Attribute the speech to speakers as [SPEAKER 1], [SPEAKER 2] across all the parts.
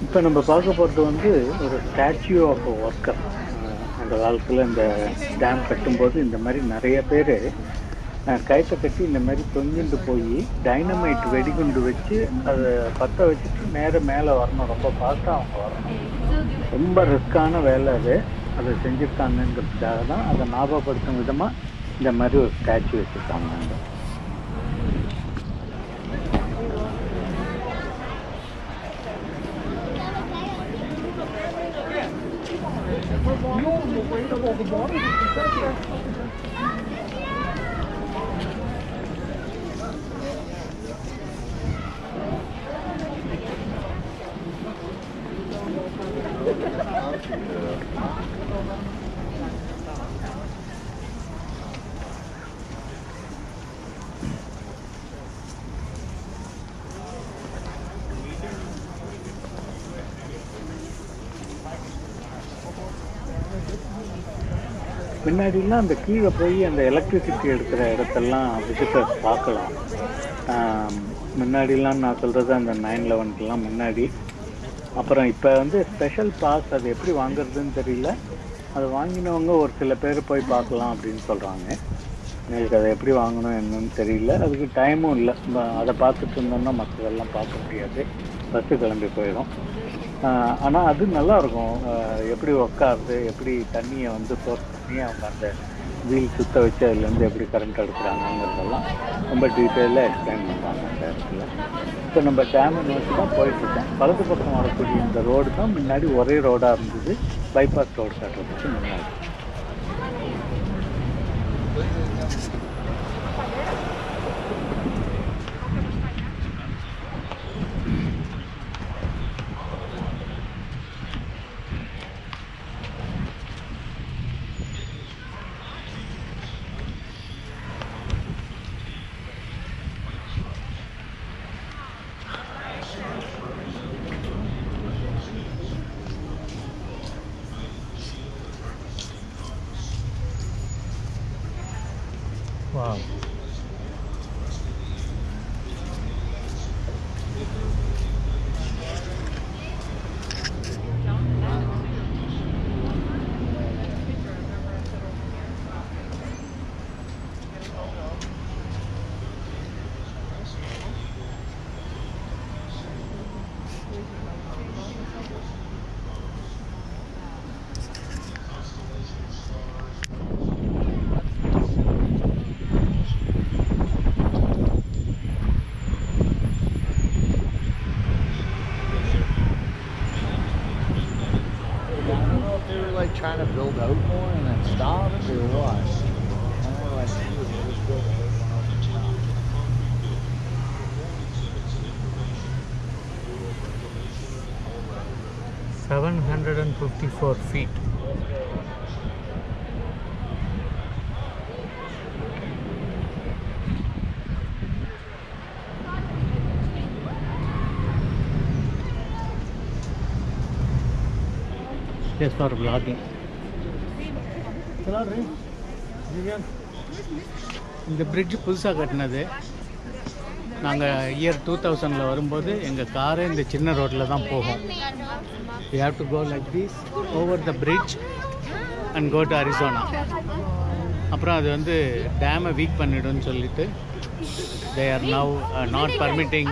[SPEAKER 1] இப்போ நம்ம பார்க்க போகிறது வந்து ஒரு ஸ்டாச்சு ஆஃப் ஒர்க்கர். அந்த காலத்தில் இந்த டேம் கட்டும்போது இந்த மாதிரி நிறைய பேர் கயிற்றை கட்டி இந்த மாதிரி தொங்கிட்டு போய் டைனமைட் வெடிகுண்டு வச்சு அதை பற்ற வச்சுட்டு மேலே வரணும். ரொம்ப ஃபாஸ்ட்டாக அவங்க வரணும். ரொம்ப ரிஸ்க்கான வேலை அது. அதை செஞ்சுருக்காங்கங்கிறதுக்காக தான் அதை ஞாபகப்படுத்தும் விதமாக இந்த மாதிரி ஒரு ஸ்டாச்சு வச்சுருக்காங்க. அங்கே முன்னாடிலாம் அந்த கீழே போய் அந்த எலக்ட்ரிசிட்டி எடுக்கிற இடத்தெல்லாம் விசிட்டர்ஸ் பார்க்கலாம். முன்னாடிலாம் நான் சொல்கிறது அந்த 9/11க்கெலாம் முன்னாடி. அப்புறம் இப்போ வந்து ஸ்பெஷல் பாஸ் அது எப்படி வாங்குறதுன்னு தெரியல. அதை வாங்கினவங்க ஒரு சில பேர் போய் பார்க்கலாம் அப்படின்னு சொல்கிறாங்க. எங்களுக்கு அதை எப்படி வாங்கணும் என்னன்னு தெரியல. அதுக்கு டைமும் இல்லை. அதை பார்த்துட்டு இருந்தோம்னா மற்றதெல்லாம் பார்க்க முடியாது. பஸ்ஸு கிளம்பி போயிடும். ஆனால் அது நல்லாயிருக்கும். எப்படி உட்காருது, எப்படி தண்ணியை வந்து சோர்ஸ் பண்ணி அவங்க அந்த வீல் சுற்ற வச்சு அதுலேருந்து எப்படி கரண்ட் எடுக்கிறாங்கங்கிறதெல்லாம் ரொம்ப டீட்டெயிலாக எக்ஸ்பிளைன் பண்ணுறாங்க அந்த இடத்துல. இப்போ நம்ம டேமை நோக்கி தான் போயிட்டுருக்கோம். வலது பக்கம் வரக்கூடிய இந்த ரோடு தான் முன்னாடி ஒரே ரோடாக இருந்தது. பைபாஸ் ரோடு கட்டுறதுக்கு முன்னாடி. Wow. Trying to build out more and then stop or what? I don't know. I think we'll just build a whole one over top. 754 feet. Just for vlogging. இந்த bridge புதுசாக கட்டினது. நாங்கள் year 2000 வரும்போது எங்கள் car இந்த சின்ன ரோட்டில் தான் போகும். We have to go like this over the bridge and go to Arizona. அப்புறம் அது வந்து டேமை வீக் பண்ணிடும்னு சொல்லிட்டு they are now not permitting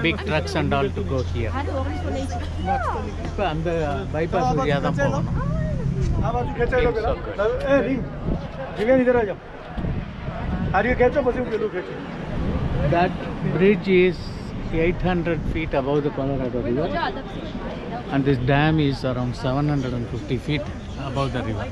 [SPEAKER 1] big trucks and all to go here. இப்போ அந்த பைபாஸ் வழியாக தான் போகணும். That bridge is 800 feet above the Colorado River and this dam is around 750 feet above the river.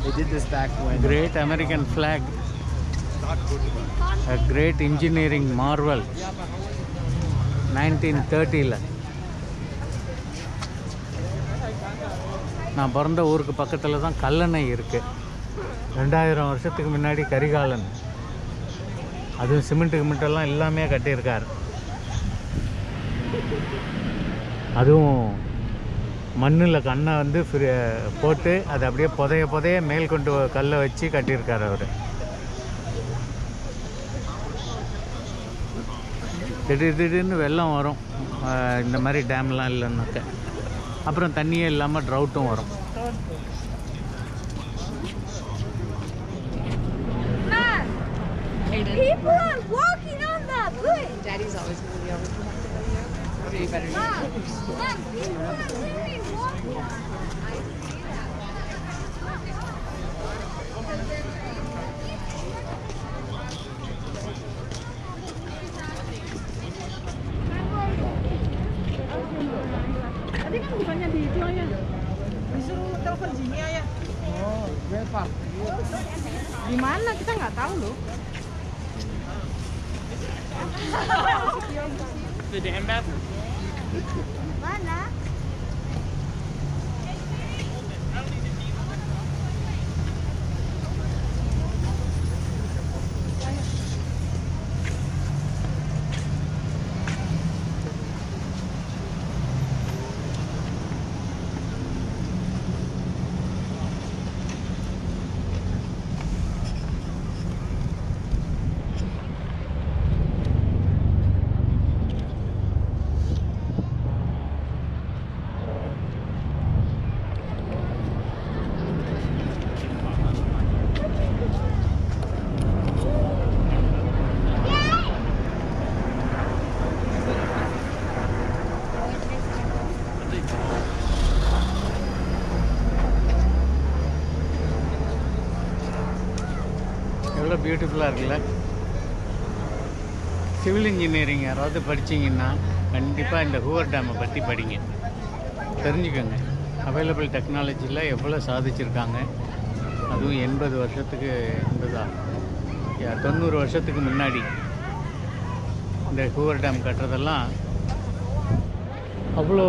[SPEAKER 2] They did this back when
[SPEAKER 1] Great American flag. A great engineering marvel. 1930. நான் பிறந்த ஊருக்கு பக்கத்தில் தான் கல்லணை இருக்குது. 2000 வருஷத்துக்கு முன்னாடி கரிகாலன், அதுவும் சிமெண்ட்டு கிமெண்ட்டெல்லாம் எல்லாமே கட்டியிருக்கார். அதுவும் மண்ணில் கண்ணை வந்து போட்டு அதை அப்படியே புதைய மேல் கொண்டு கல்லை வச்சு கட்டியிருக்கார் அவர். திடீர்னு வெள்ளம் வரும் இந்த மாதிரி டேம்லாம் இல்லைன்னாக்க. அப்புறம் தண்ணியே இல்லாமல் ட்ரவுட்டும் வரும்.
[SPEAKER 2] People are walking on that bridge.
[SPEAKER 3] Daddy's always going to be over. So you better
[SPEAKER 2] Mom, people are literally walking.
[SPEAKER 3] Tadi kan bukannya di itu ya? Disuruh telepon Jimmy ya? Oh, berapa? Di mana kita nggak tahu loh. The dam bathroom.
[SPEAKER 2] Mana?
[SPEAKER 1] எவ்வளோ பியூட்டிஃபுல்லாக இருக்குல்ல. Civil engineering யாராவது படிச்சிங்கன்னா கண்டிப்பாக இந்த whoever டேமை பற்றி படிங்க, தெரிஞ்சுக்கோங்க. அவைலபிள் டெக்னாலஜியில் எவ்வளோ சாதிச்சிருக்காங்க. அதுவும் 80 வருஷத்துக்கு 90 வருஷத்துக்கு முன்னாடி இந்த ஹூவர் டேம் கட்டுறதெல்லாம் அவ்வளோ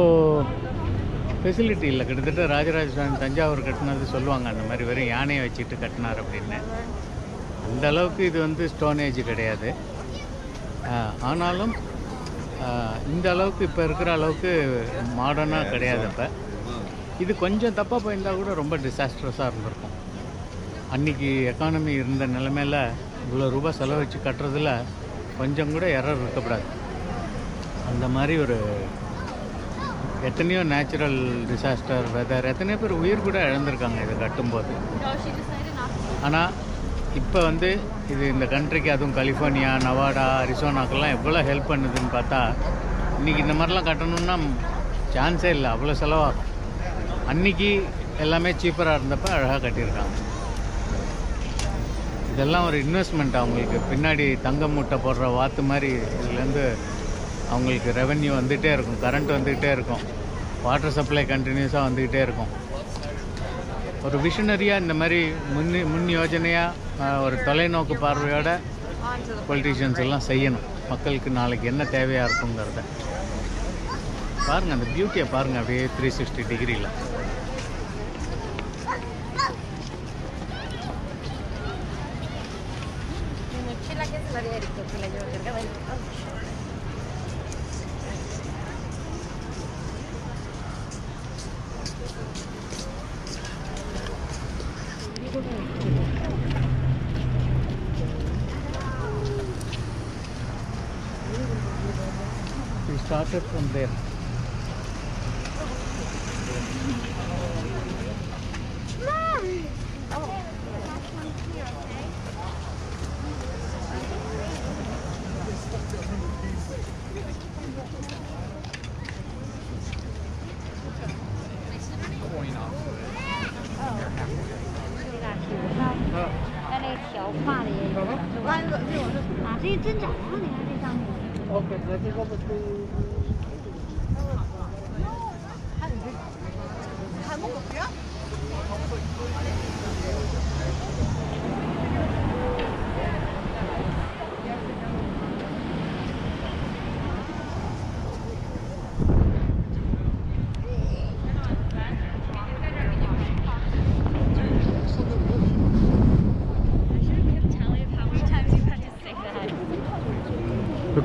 [SPEAKER 1] ஃபெசிலிட்டி இல்லை. கிட்டத்தட்ட ராஜராஜ சோழன் தஞ்சாவூர் கட்டினது சொல்லுவாங்க, அந்த மாதிரி வெறும் யானையை வச்சுட்டு கட்டினார் அப்படின்னு. அந்த அளவுக்கு இது வந்து ஸ்டோன் ஏஜ் கிடையாது. ஆனாலும் இந்த அளவுக்கு இப்போ இருக்கிற அளவுக்கு மாடர்னாக கிடையாது. இப்போ இது கொஞ்சம் தப்பாக போயிருந்தால் கூட ரொம்ப டிசாஸ்ட்ரஸாக இருந்திருக்கும். அன்றைக்கி எக்கானமி இருந்த நிலைமையில் இவ்வளோ ரூபாய் செலவழித்து கட்டுறதுல கொஞ்சம் கூட எரர் இருக்கக்கூடாது. அந்த மாதிரி ஒரு எத்தனையோ நேச்சுரல் டிசாஸ்டர், வெதர், எத்தனையோ பேர் உயிர் கூட இழந்திருக்காங்க இதை கட்டும்போது. ஆனால் இப்போ வந்து இது இந்த கண்ட்ரிக்கு, அதுவும் கலிஃபோர்னியா, நவாடா, அரிசோனாக்கெல்லாம் எவ்வளோ ஹெல்ப் பண்ணுதுன்னு பார்த்தா, இன்றைக்கி இந்த மாதிரிலாம் கட்டணுன்னா சான்ஸே இல்லை, அவ்வளோ செலவாகும். அன்றைக்கி எல்லாமே சீப்பராக இருந்தப்போ அழகாக கட்டியிருக்காங்க. இதெல்லாம் ஒரு இன்வெஸ்ட்மெண்ட். அவங்களுக்கு பின்னாடி தங்க மூட்டை போடுற வாத்து மாதிரி இதுலேருந்து அவங்களுக்கு ரெவென்யூ வந்துகிட்டே இருக்கும், கரண்ட் வந்துக்கிட்டே இருக்கும், வாட்டர் சப்ளை கண்டினியூஸாக வந்துக்கிட்டே இருக்கும். ஒரு விஷனரியாக இந்த மாதிரி முன் யோஜனையாக ஒரு தொலைநோக்கு பார்வையோட பொலிட்டீஷியன்ஸ் எல்லாம் செய்யணும். மக்களுக்கு நாளைக்கு என்ன தேவையாக இருக்குங்கிறத பாருங்கள். அந்த பியூட்டியை பாருங்கள், அப்படியே 360 டிகிரியில். We started from there.
[SPEAKER 2] Mom! Oh.
[SPEAKER 3] Okay, let's go to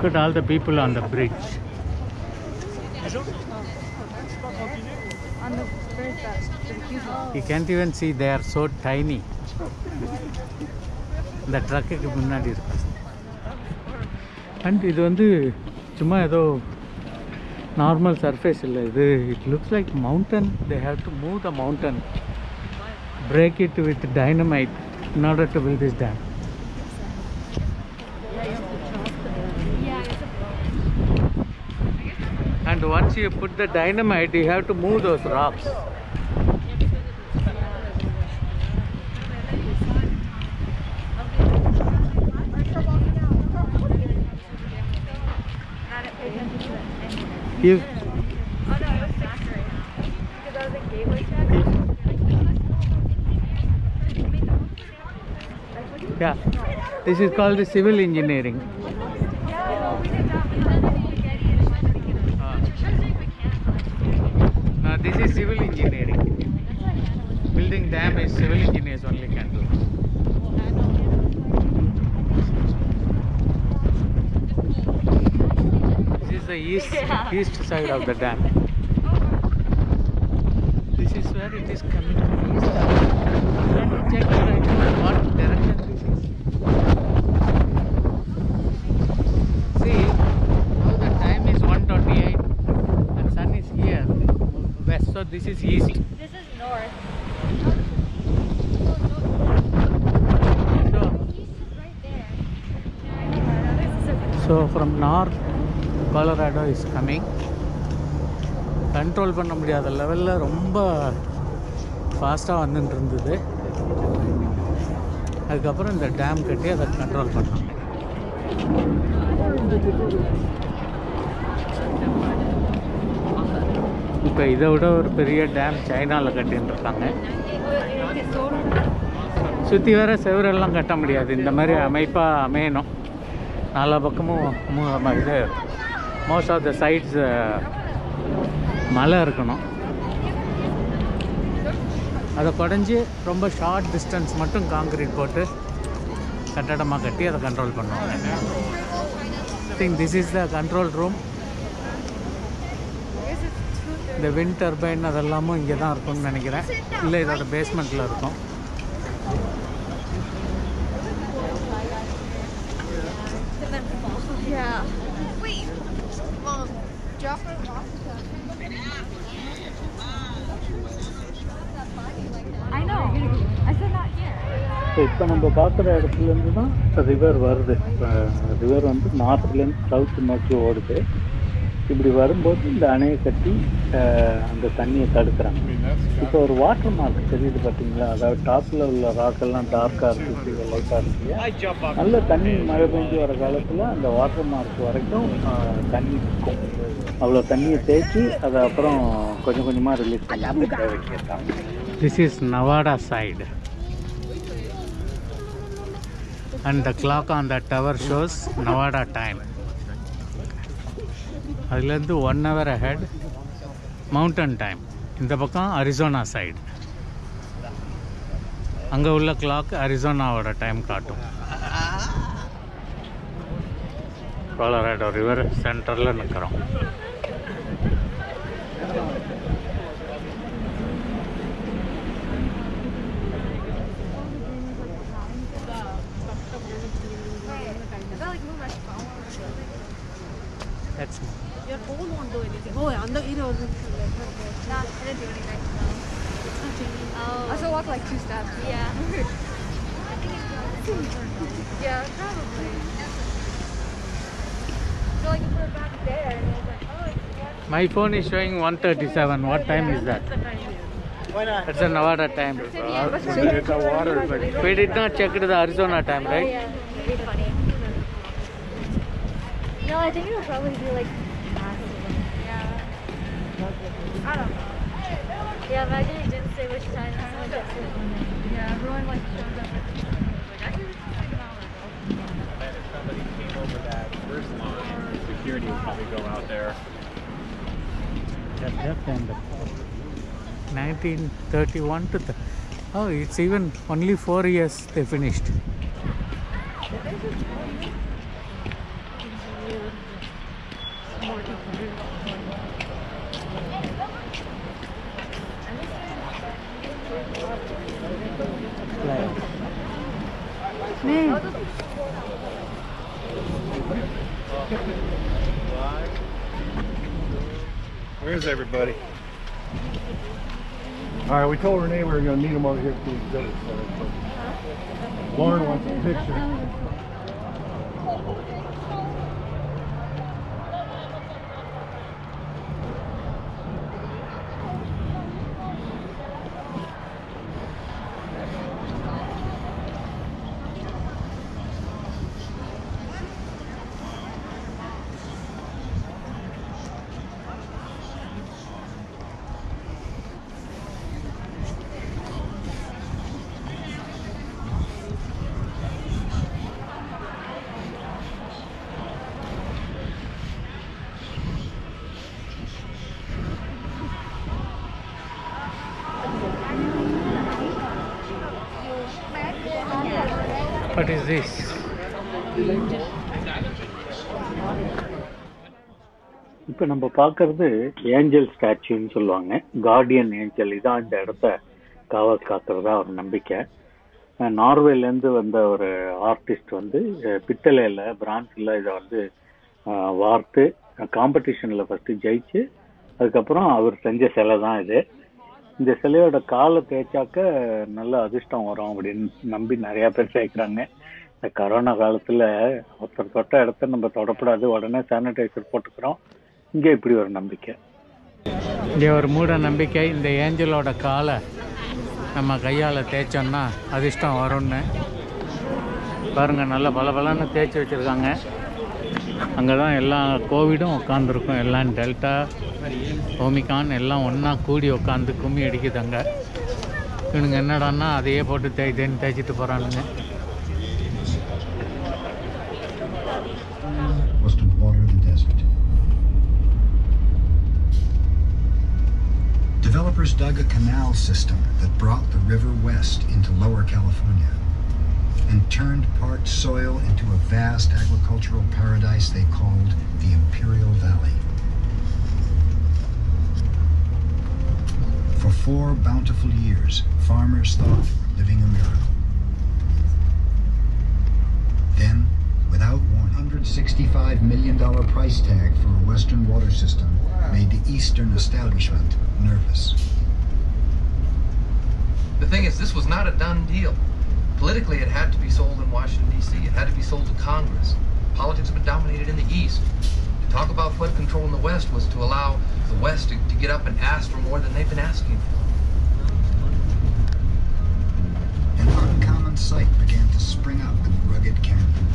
[SPEAKER 1] Look at all the people on the bridge.
[SPEAKER 3] On the bridge, that's the huge one.
[SPEAKER 1] You can't even see, they are so tiny. The truck க்கு முன்னாடி இருக்கு. And இது வந்து சும்மா ஏதோ normal surface இல்ல இது. It looks like mountain. They have to move the mountain, break it with dynamite in order to build this dam. And once you put the dynamite, you have to move those rocks. You, yeah, this is called the civil engineering. Now this is civil engineering. Building dam is civil engineers only can do. This is the east side of the dam. This is where it is coming from east. Check what direction this is. See, now the time is 1:28 and sun is here west, so this is east.
[SPEAKER 2] This is north.
[SPEAKER 1] So,
[SPEAKER 2] Right there.
[SPEAKER 1] so from north, Colorado is coming. Control பண்ண முடியாத லெவலில் ரொம்ப ஃபாஸ்ட்டாக வந்துட்டு இருந்தது. அதுக்கப்புறம் இந்த dam கட்டி அதை கண்ட்ரோல் பண்ணாங்க. இப்போ இதை விட ஒரு பெரிய டேம் சைனாவில் கட்டின்னு இருக்காங்க. சுற்றி வர செவரெல்லாம் கட்ட முடியாது, இந்த மாதிரி அமைப்பாக அமையணும். நாலா பக்கமும் இது மோஸ்ட் ஆஃப் த சைட்ஸ் மலை இருக்கணும். அதை குடஞ்சி ரொம்ப ஷார்ட் டிஸ்டன்ஸ் மட்டும் காங்கிரீட் போட்டு கட்டடமாக கட்டி அதை கண்ட்ரோல் பண்ணுவாங்க. I think this is the control room. இந்த விண்ட் டர்பைன் அதெல்லாமும் இங்கே தான் இருக்கும்னு நினைக்கிறேன். இல்லை இதோட பேஸ்மெண்ட்டில் இருக்கும்.
[SPEAKER 2] Yeah. Wait. Mom, drop her off. I know. I said not here.
[SPEAKER 1] So இப்போ நம்ம பார்க்குற இடத்துலேருந்து தான் ரிவர் வருது. ரிவர் வந்து நார்த்லேருந்து சவுத் நோக்கி ஓடுது. இப்படி வரும்போது இந்த அணையை கட்டி அந்த தண்ணியை தடுக்கிறாங்க. இப்போ ஒரு வாட்டர் மார்க் தெரியுது பார்த்தீங்களா? அதாவது டாப்பில் உள்ள ராக்கெல்லாம் டார்க்காக இருக்குது, லைட்டாக இருக்குது. நல்ல தண்ணி மழை பெஞ்சு வர காலத்தில் அந்த வாட்டர் மார்க் வரைக்கும் தண்ணி இருக்கும். அவ்வளோ தண்ணியை தேய்ச்சி அதை அப்புறம் கொஞ்சம் கொஞ்சமாக ரிலீஸ் பண்ணி தேவைக்கு. This is Nawada side and the clock on the tower shows Nevada time. அதுலேருந்து 1 hour ahead mountain time. இந்த பக்கம் அரிசோனா சைடு. அங்கே உள்ள கிளாக் அரிசோனாவோட டைம் காட்டும். கொலராடோ ரிவர் சென்டரில் நிற்கிறோம். That's
[SPEAKER 3] Your phone won't do anything. Oh, on the
[SPEAKER 2] Nah, I didn't do anything.
[SPEAKER 3] it's not changing.
[SPEAKER 2] Oh. I still walk like 2 steps. Yeah. Yeah, probably. So like you put it back there and it's like, oh, it's
[SPEAKER 1] my phone is showing 1:37. What time is that?
[SPEAKER 3] Why not?
[SPEAKER 1] That's the Nevada time.
[SPEAKER 2] It's a water, but
[SPEAKER 1] We did not check the Arizona time,
[SPEAKER 2] oh,
[SPEAKER 1] right?
[SPEAKER 2] yeah, it'd be funny. No, I think it'll probably be like faster. Yeah. I don't know. Yeah, imagine you didn't say which time and someone gets it. Yeah, everyone like shows up at like, I hear this is like an hour ago.
[SPEAKER 4] And if somebody came over that first line, security would probably go out there.
[SPEAKER 1] Just end. 1931 to oh, it's even only 4 years they finished.
[SPEAKER 5] Where's everybody? All right, we told Renee we were going to meet them over here at the exhibit center. Lauren wants a picture.
[SPEAKER 1] What is this? இப்போ நம்ம பார்க்கறது angel ஸ்டாச்சுன்னு சொல்லுவாங்க. Guardian angel இதான் இந்த இடத்த காவல் காக்கிறதா ஒரு நம்பிக்கை. நார்வேலேருந்து வந்த ஒரு ஆர்டிஸ்ட் வந்து பித்தளையில் பிரான்ஸில் இதை வந்து வார்த்து காம்படிஷனில் ஃபஸ்ட்டு ஜெயிச்சு அதுக்கப்புறம் அவர் செஞ்ச சிலை தான் இது. இந்த சிலையோட காலை தேய்ச்சாக்க நல்ல அதிர்ஷ்டம் வரும் அப்படின்னு நம்பி நிறையா பேர் சேர்க்குறாங்க. இந்த கரோனா காலத்தில் ஒருத்தர் தொட்ட இடத்த நம்ம தொடக்கூடாது, உடனே சானிடைசர் போட்டுக்கிறோம். இங்கே இப்படி ஒரு நம்பிக்கை, இங்கே ஒரு மூட நம்பிக்கை. இந்த ஏஞ்சலோட காலை நம்ம கையால் தேய்ச்சோம்னா அதிர்ஷ்டம் வரும்னு பாருங்கள். நல்ல பலன்னு தேய்ச்சி வச்சுருக்காங்க. அங்கே தான் எல்லா கோவிடும் உட்காந்துருக்கும். எல்லாம் டெல்டா ஓமிகான் எல்லாம் ஒன்றா கூடி உட்காந்து கும்மி அடிக்குதுங்க. இவனுங்க என்னடான்னா அதையே போட்டு தேய்ச்சிட்டு போகிறானுங்க.
[SPEAKER 6] Developers dug a canal system that brought the river west into Lower California and turned parched soil into a vast agricultural paradise they called the Imperial Valley. For 4 bountiful years, farmers thought they were living a miracle. Then, without warning, $165 million price tag for a Western water system made the Eastern establishment nervous.
[SPEAKER 7] The thing is, this was not a done deal. Politically, it had to be sold in Washington, D.C. It had to be sold to Congress. Politics have been dominated in the East. To talk about flood control in the West was to allow the West to get up and ask for more than they've been asking for.
[SPEAKER 6] An uncommon sight began to spring up in the rugged canyon.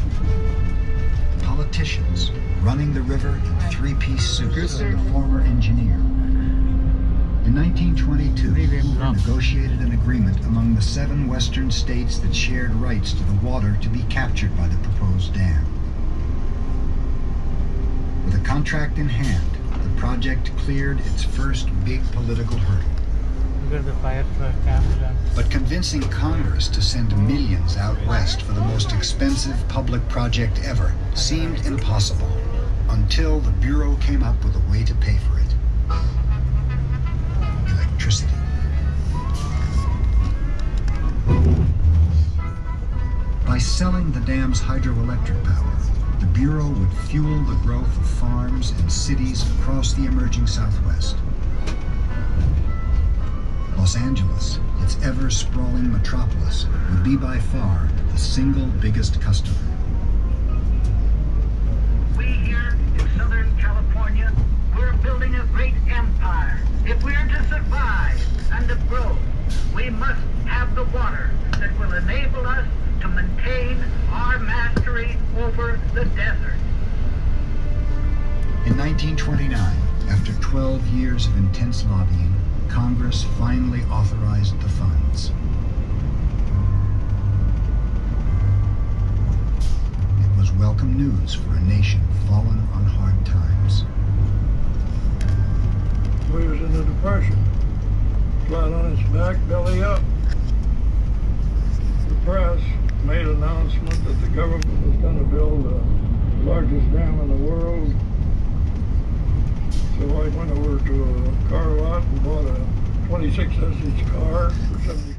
[SPEAKER 6] Politicians running the river in 3-piece suits and a former engineer. In 1922, Hoover negotiated an agreement among the 7 western states that shared rights to the water to be captured by the proposed dam. With a contract in hand, the project cleared its first big political hurdle. But convincing Congress to send millions out west for the most expensive public project ever seemed impossible until the Bureau came up with a way to pay for it. Electricity. By selling the dam's hydroelectric power, the Bureau would fuel the growth of farms and cities across the emerging Southwest. Los Angeles, its ever-sprawling metropolis, would be by far the single biggest customer.
[SPEAKER 8] We here in Southern California, we're building a great empire. If we're to survive and to grow, we must have the water that will enable us to maintain our mastery over the desert.
[SPEAKER 6] In 1929, after 12 years of intense lobbying, Congress finally authorized the funds. It was welcome news for a nation fallen on hard times.
[SPEAKER 5] We was in a depression, flat on its back, belly up. The press made an announcement that the government was going to build the largest dam in the world, So I went over to a car lot and bought a 26 SH car for $70.